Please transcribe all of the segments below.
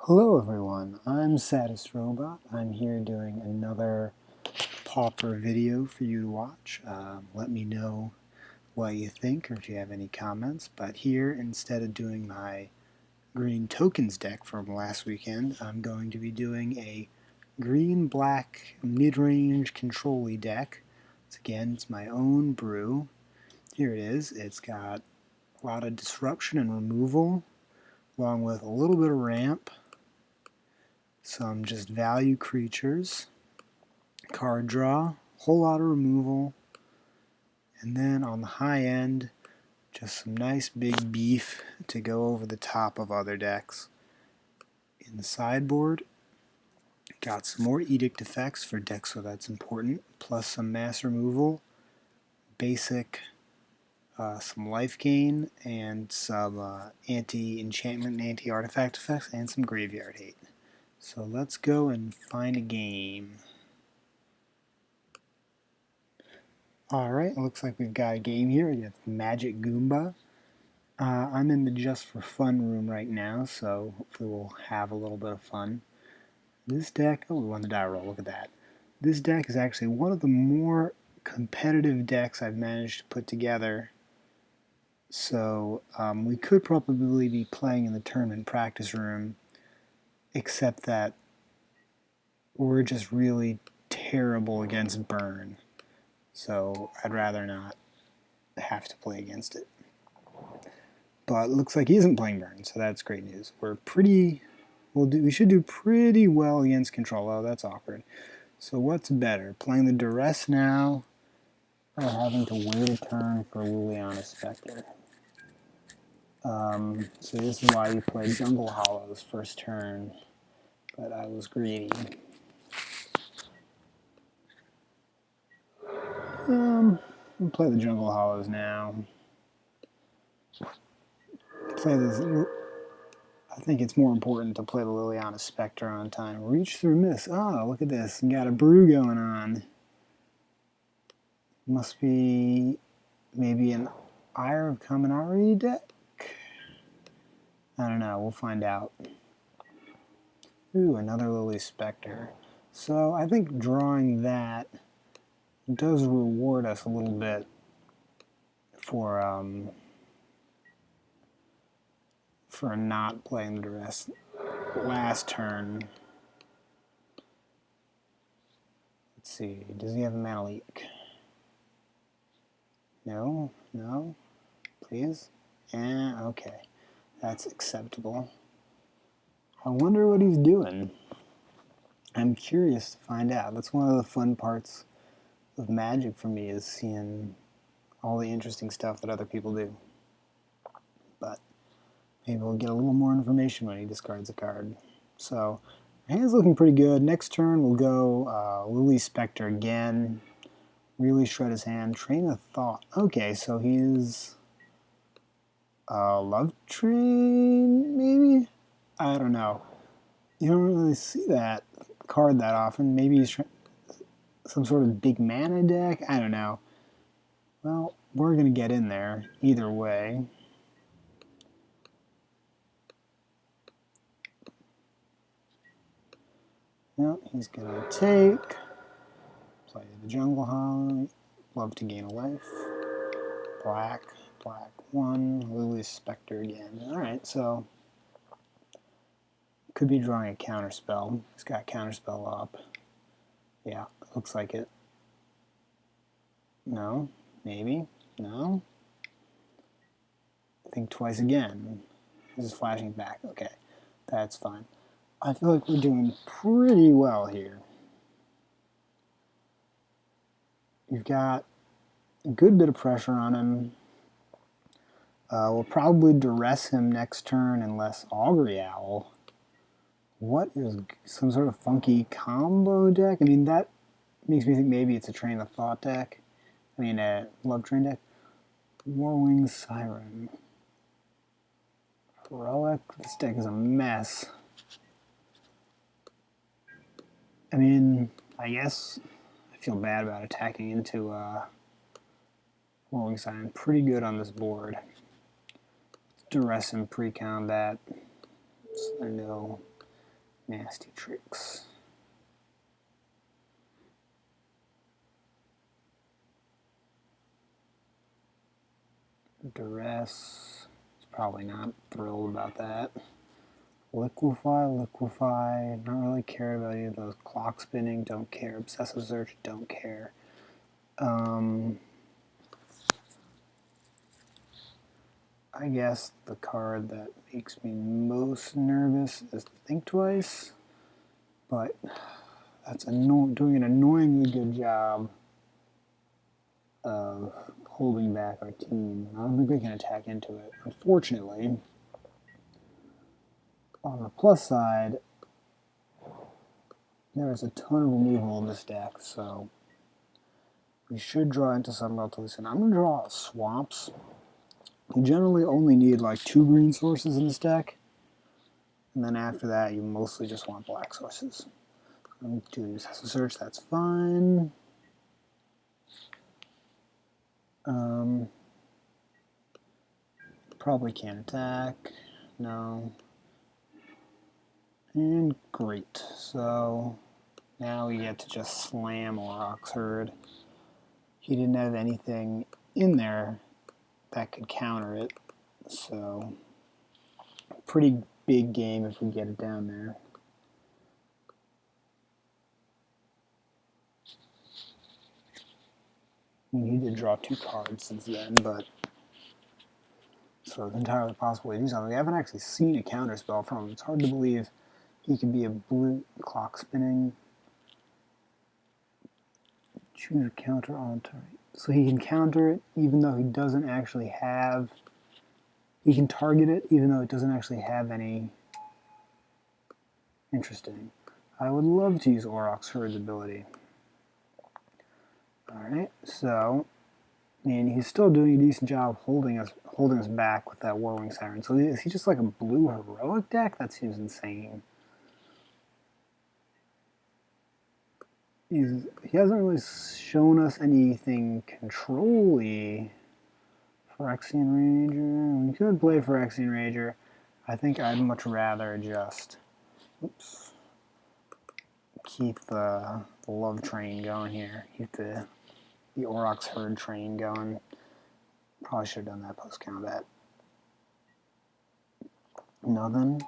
Hello everyone, I'm Saddest Robot. I'm here doing another Pauper video for you to watch. Let me know what you think or if you have any comments. But here, instead of doing my green tokens deck from last weekend, I'm going to be doing a green-black mid-range control-y deck. It's my own brew. Here it is. It's got a lot of disruption and removal, along with a little bit of ramp, some just value creatures, card draw, whole lot of removal, and then on the high end, just some nice big beef to go over the top of other decks. In the sideboard, got some more edict effects for decks where that's important, plus some mass removal, basic, some life gain, and some anti-enchantment and anti-artifact effects, and some graveyard hate. So let's go and find a game. Alright, looks like we've got a game here. We got Magic Goomba. I'm in the Just for Fun room right now, so hopefully we'll have a little bit of fun. This deck, oh, we won the die roll, look at that. This deck is actually one of the more competitive decks I've managed to put together. So we could probably be playing in the tournament practice room, except that we're just really terrible against burn. So I'd rather not have to play against it. But it looks like he isn't playing burn, so that's great news. We should do pretty well against control. Oh, that's awkward. So what's better, playing the duress now, or having to wait a turn for Liliana Spectre? So this is why you played Jungle Hollows first turn, but I was greedy. We'll play the Jungle Hollows now. Play this. I think it's more important to play the Liliana Spectre on time. Reach through miss. Oh, look at this. You got a brew going on. Must be maybe an Ire of Kaminari deck? I don't know. We'll find out. Ooh, another Lily Spectre. So I think drawing that does reward us a little bit for not playing the duress last turn. Let's see. Does he have a mana leak? No? No? Please? Okay. That's acceptable. I wonder what he's doing. I'm curious to find out. That's one of the fun parts of Magic for me, is seeing all the interesting stuff that other people do. But maybe we'll get a little more information when he discards a card. So, our hand's looking pretty good. Next turn we'll go Lily Spectre again. Really shred his hand. Train of Thought. Okay, so he's Love Train, maybe? I don't know. You don't really see that card that often. Maybe he's some sort of big mana deck? I don't know. Well, we're going to get in there either way. No, he's going to take, play the Jungle Hollow, love to gain a life, black, black 1, Lily Spectre again. Alright, so could be drawing a counterspell. He's got counterspell up. Yeah, looks like it. No, maybe, no. Think twice again. This is flashing back. Okay, that's fine. I feel like we're doing pretty well here. You've got a good bit of pressure on him. We'll probably duress him next turn unless Augury Owl. What is some sort of funky combo deck? I mean, that makes me think maybe it's a Train of Thought deck. I mean, a Love Train deck. Warwing Siren. Heroic. This deck is a mess. I mean, I guess I feel bad about attacking into Warwing Siren. Pretty good on this board. Let's duress him pre-combat. So I know Nasty tricks. Duress. He's probably not thrilled about that. Liquefy, liquefy. Don't really care about any of those. Clock spinning, don't care. Obsessive search, don't care. I guess the card that makes me most nervous is Think Twice, but that's doing an annoyingly good job of holding back our team. I don't think we can attack into it. Unfortunately, on the plus side, there is a ton of removal in this deck, so we should draw into some relatively soon. I'm going to draw Swamps. You generally only need like 2 green sources in this deck, and then after that you mostly just want black sources. I'm doing Obsessive Search, that's fine. Probably can't attack, no. And great, so now we get to just slam Aurochs Herd. He didn't have anything in there that could counter it, so pretty big game if we get it down there. I mean, he did draw 2 cards since then, but so it's entirely possible to do something. We haven't actually seen a counter spell from him. It's hard to believe he could be a blue clock spinning. Choose a counter on target. So he can counter it even though he doesn't actually have. He can target it even though it doesn't actually have any. Interesting. I would love to use Aurochs Herd's ability. Alright, so and he's still doing a decent job holding us back with that Warwing Siren. So is he just like a blue heroic deck? That seems insane. He hasn't really shown us anything control-y. Phyrexian Ranger. We could play Phyrexian Ranger. I think I'd much rather just keep the love train going here. Keep the Aurochs Herd train going. Probably should have done that post-combat. Nothing.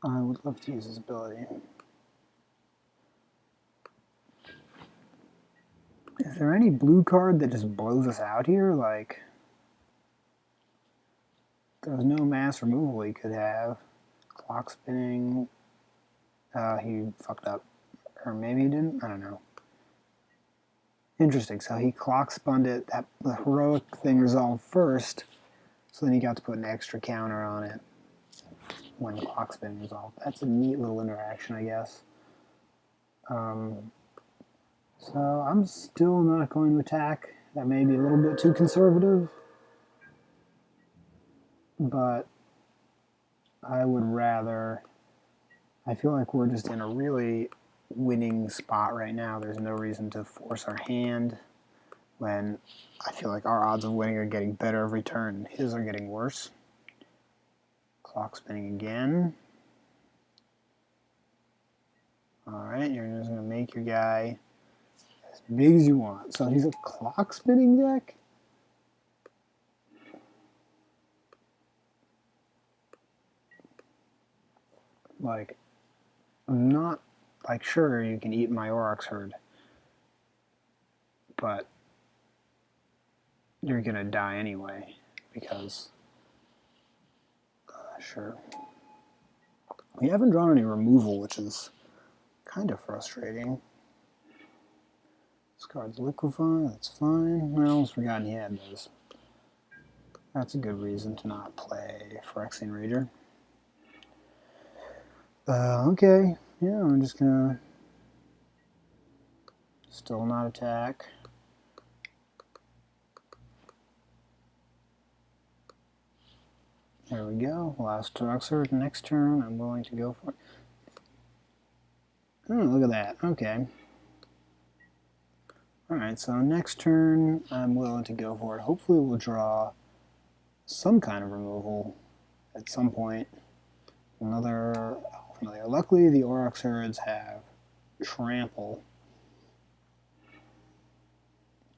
I would love to use his ability. Is there any blue card that just blows us out here? Like, there's no mass removal he could have. Clock spinning. He fucked up. Or maybe he didn't? I don't know. Interesting. So he clock spun it. The heroic thing resolved first. So then he got to put an extra counter on it when clock spin resolved. That's a neat little interaction, I guess. So I'm still not going to attack. That may be a little bit too conservative, but I would rather. I feel like we're just in a really winning spot right now. There's no reason to force our hand when I feel like our odds of winning are getting better every turn. His are getting worse. Clock spinning again. Alright, you're just going to make your guy as big as you want. So he's a clock spinning deck? Like, I'm not, like, sure you can eat my Aurochs Herd, but you're going to die anyway, because, sure. We haven't drawn any removal, which is kind of frustrating. This card's liquefy, that's fine. I almost forgot he had those. That's a good reason to not play Phyrexian Ranger. Okay, yeah, I'm just gonna still not attack. There we go. Last Aurochs. Next turn, I'm willing to go for it. Oh, look at that. Okay. Alright, so next turn, I'm willing to go for it. Hopefully we'll draw some kind of removal at some point. Another familiar. Luckily, the Aurochs herds have trample,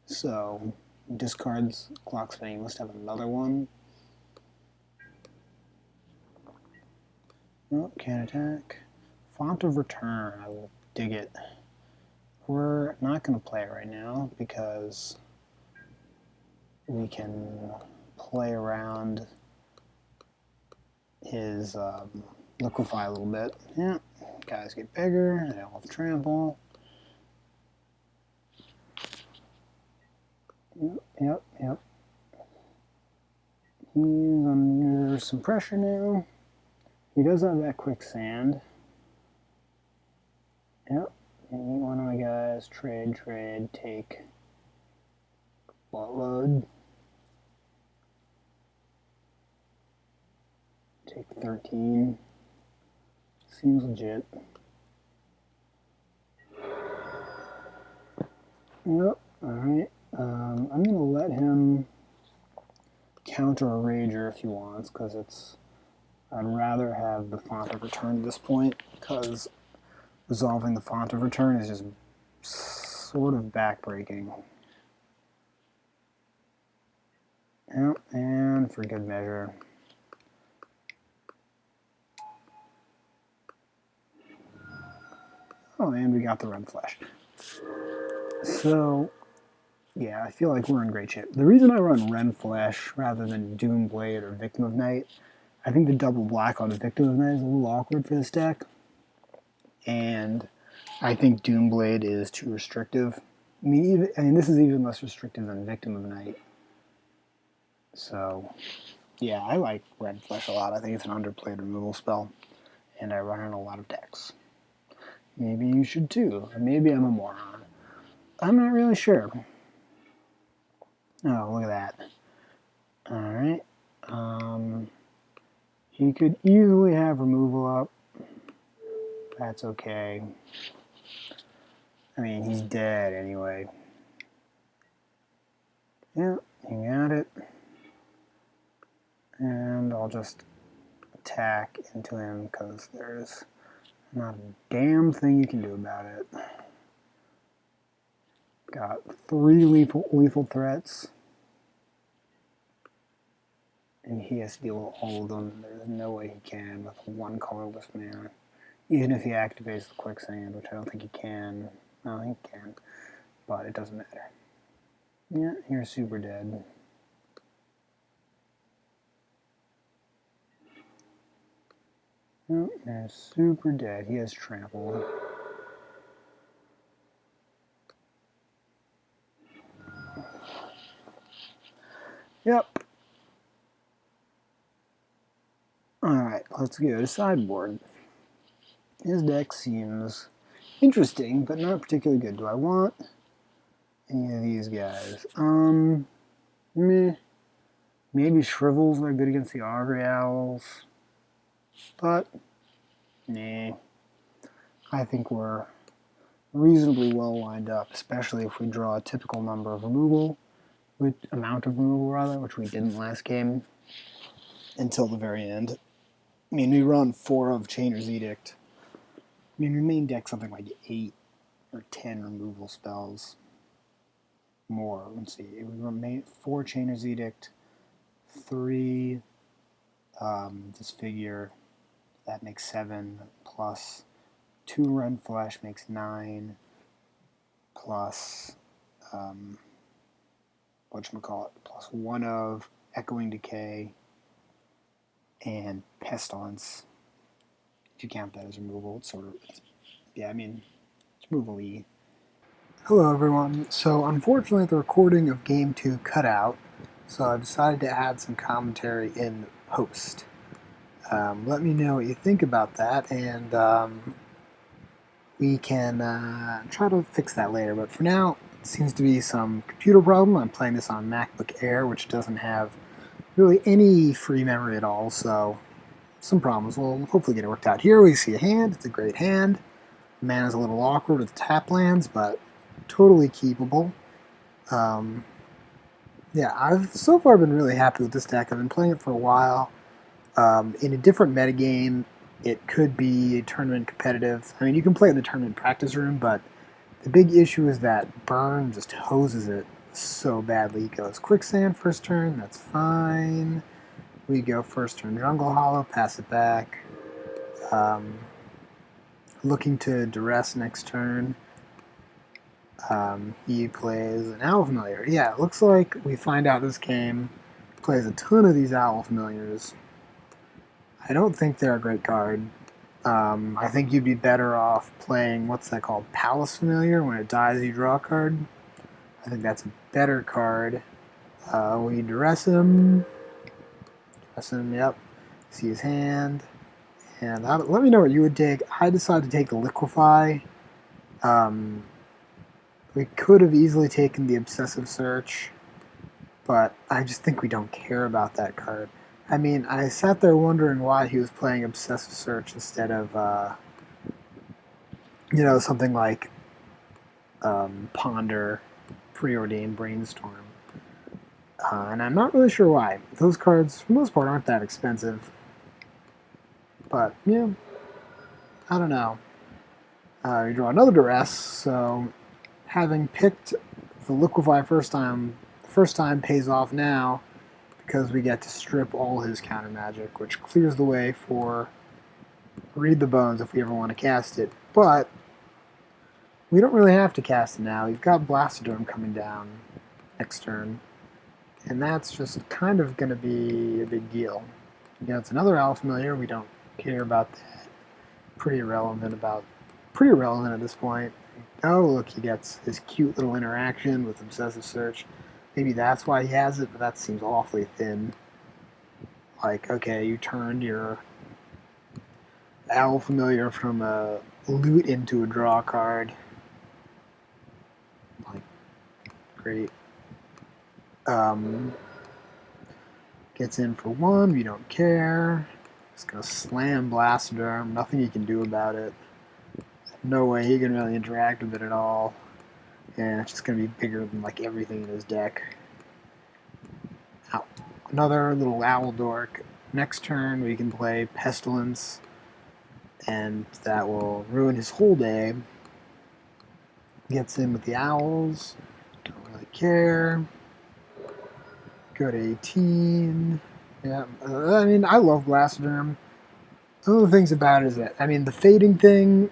so discards clock spinning. Must have another one. Oh, can't attack. Font of Return. I will dig it. We're not going to play it right now because we can play around his liquefy a little bit. Yeah, guys get bigger. They don't have trample. Yep. He's under some pressure now. He does have that quicksand. Yep. And one of my guys, trade, take buttload. Take 13. Seems legit. Yep. Alright. I'm going to let him counter a Rager if he wants, because I'd rather have the Font of Return at this point, because resolving the Font of Return is just sort of backbreaking. Yep, and for good measure. Oh, and we got the red flash. So, yeah, I feel like we're in great shape. The reason I run Ren Flash rather than Doomblade or Victim of Night, I think the double black on the Victim of Night is a little awkward for this deck, and I think Doomblade is too restrictive. I mean, this is even less restrictive than Victim of Night. So, yeah, I like Red Flesh a lot. I think it's an underplayed removal spell, and I run it in a lot of decks. Maybe you should too, or maybe I'm a moron. I'm not really sure. Oh, look at that. Alright. He could easily have removal up. That's okay. I mean, he's dead anyway. Yeah, you got it. And I'll just attack into him because there's not a damn thing you can do about it. Got 3 lethal threats. And he has to deal with all of them. There's no way he can with 1 colorless mana. Even if he activates the quicksand, which I don't think he can. No, he can. But it doesn't matter. Yeah, you're super dead. No, you're super dead. He has trample. Yep. Alright, let's go to sideboard. His deck seems interesting, but not particularly good. Do I want any of these guys? Meh. Maybe Shrivels are good against the Augury Owls. But, nah. I think we're reasonably well lined up, especially if we draw a typical number of removal, amount of removal rather, which we didn't last game until the very end. I mean, we run 4 of Chainer's Edict. I mean, we main deck something like 8 or 10 removal spells. More. Let's see. We run 4 Chainer's Edict, 3 Disfigure. That makes 7, plus 2 Ren Flesh makes 9, plus whatchamacallit, plus 1 of Echoing Decay and Pestilence. If you count that as removal, it's sort of, yeah, I mean, it's removal-y. Hello everyone. So unfortunately the recording of Game 2 cut out, so I decided to add some commentary in post. Let me know what you think about that, and we can try to fix that later. But for now, it seems to be some computer problem. I'm playing this on MacBook Air, which doesn't have really any free memory at all, so some problems. We'll hopefully get it worked out. Here we see a hand. It's a great hand. The mana's a little awkward with tap lands, but totally keepable. Yeah, I've so far been really happy with this deck. I've been playing it for a while. In a different metagame, It could be tournament competitive. I mean, you can play in the tournament practice room, but the big issue is that Burn just hoses it so badly. He goes Quicksand first turn, that's fine. We go first turn Jungle Hollow, pass it back. Looking to Duress next turn. He plays an Owl Familiar. Yeah, it looks like we find out this game plays a ton of these Owl Familiars. I don't think they're a great card. I think you'd be better off playing, what's that called, Palace Familiar. When it dies, you draw a card. I think that's a better card. We duress him. Yep. See his hand. And let me know what you would take. I decided to take the Liquefy. We could have easily taken the Obsessive Search, but I just think we don't care about that card. I mean, I sat there wondering why he was playing Obsessive Search instead of, something like Ponder, Preordained Brainstorm. And I'm not really sure why. Those cards, for the most part, aren't that expensive. But, yeah, I don't know. You draw another Duress, so having picked the Liquefy first time pays off now because we get to strip all his counter magic, which clears the way for Read the Bones if we ever want to cast it. But we don't really have to cast it now. We've got Blastoderm coming down next turn, and that's just kind of going to be a big deal. It's another Owl Familiar. We don't care about that. Pretty irrelevant at this point. Oh, look, he gets his cute little interaction with Obsessive Search. Maybe that's why he has it, but that seems awfully thin. Like, okay, you turned your Owl Familiar from a loot into a draw card. Like, great. Gets in for one, we don't care. Just gonna slam Blastoderm, nothing you can do about it. No way he can really interact with it at all. And it's just going to be bigger than like everything in his deck. Ow. Another little Owl Dork. Next turn we can play Pestilence, and that will ruin his whole day. Gets in with the Owls. Don't really care. Go to 18. Yeah, I mean, I love Blastoderm. One of the things about it is that, I mean, the fading thing,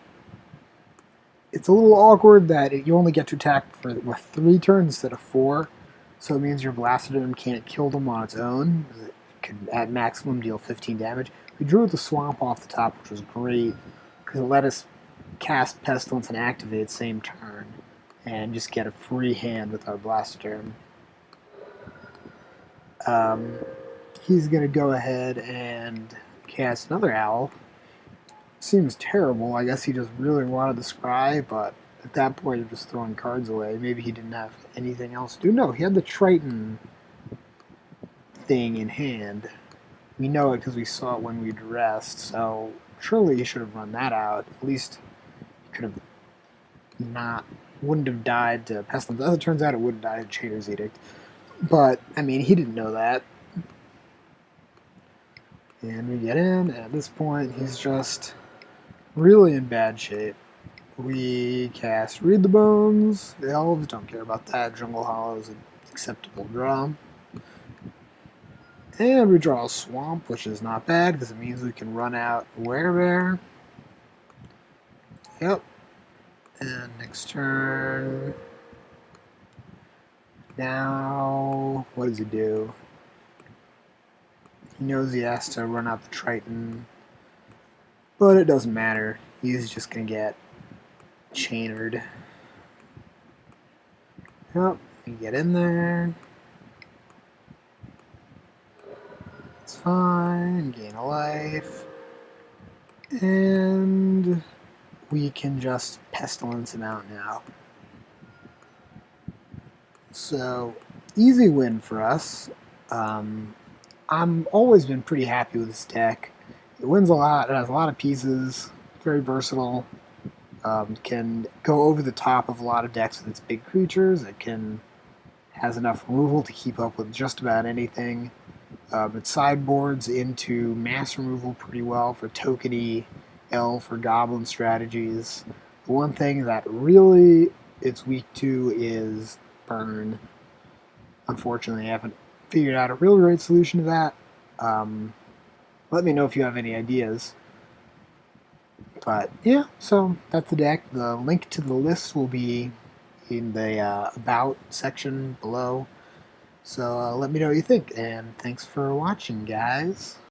it's a little awkward that you only get to attack with 3 turns instead of 4, so it means your Blastoderm can't kill them on its own. It can at maximum deal 15 damage. We drew the Swamp off the top, which was great, because it let us cast Pestilence and activate same turn, and just get a free hand with our Blastoderm. He's going to go ahead and cast another Owl. Seems terrible. I guess he just really wanted the Scry, but at that point you're just throwing cards away. Maybe he didn't have anything else to do. No, he had the Triton thing in hand. We know it because we saw it when we dressed, so surely he should have run that out. At least he could have wouldn't have died to Pestilence. As it turns out, it would have died to Chainer's Edict. But, I mean, he didn't know that. And we get in, and at this point he's just really in bad shape. We cast Read the Bones. The Elves don't care about that. Jungle Hollow is an acceptable draw. And we draw a Swamp, which is not bad because it means we can run out Werebear. Yep. And next turn. Now, what does he do? He knows he has to run out the Triton, but it doesn't matter. He's just going to get chainered. Yep, we get in there. It's fine, gain a life. And we can just Pestilence him out now. So, easy win for us. I'm always been pretty happy with this deck. It wins a lot, it has a lot of pieces, very versatile. Can go over the top of a lot of decks with its big creatures. It has enough removal to keep up with just about anything. It sideboards into mass removal pretty well for tokeny L for goblin strategies. The one thing that really it's weak to is burn. Unfortunately, I haven't figured out a real great solution to that. Let me know if you have any ideas. But yeah, so that's the deck. The link to the list will be in the About section below. So let me know what you think, and thanks for watching, guys.